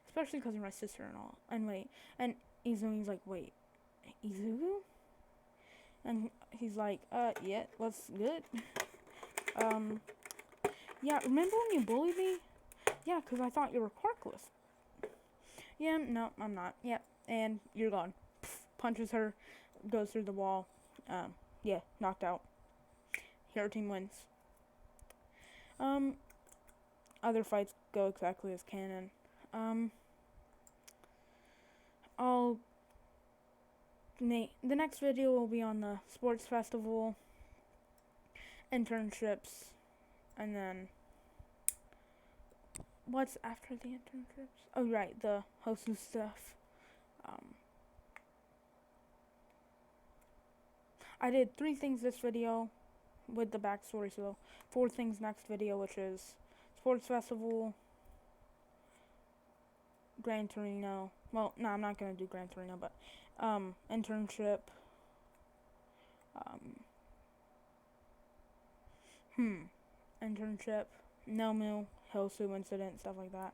Especially because you're my sister and all. And Izumi's like, wait, Izuku? And he's like, yeah, what's good? Yeah, remember when you bullied me? Yeah, because I thought you were quirkless. Yeah, no, I'm not. Yep, and you're gone. Punches her, goes through the wall. Yeah, knocked out. Hero team wins. Other fights go exactly as canon. The next video will be on the sports festival, internships, and then what's after the internships? Oh, right, the Hosu stuff. Um, I did 3 things this video with the backstory, so 4 things next video, which is sports festival, Gran Torino. Well, no, I'm not gonna do Gran Torino, but internship. Um, internship, Nomu, Hilsu incident, stuff like that.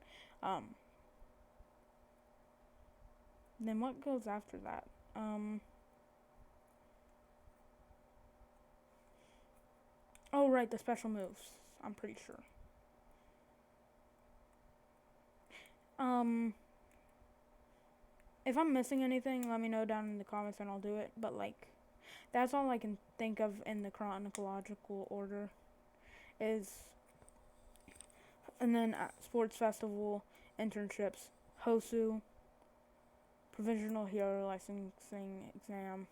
Then what goes after that? Oh, right, the special moves. I'm pretty sure. If I'm missing anything, let me know down in the comments and I'll do it. But, like, that's all I can think of in the chronological order is, and then sports festival, internships, Hosu, provisional hero licensing exam,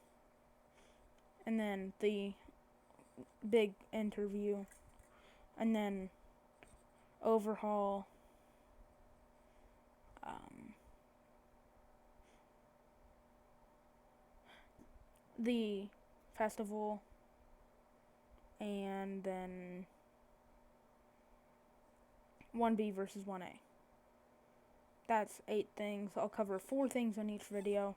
and then the big interview, and then overhaul, the festival, and then 1B versus 1A. That's 8 things. I'll cover 4 things in each video.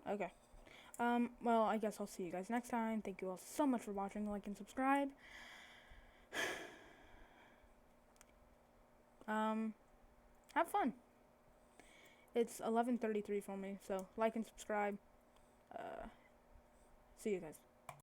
Okay. Well, I guess I'll see you guys next time. Thank you all so much for watching. Like and subscribe. Have fun. It's 11:33 for me, so like and subscribe. See you guys.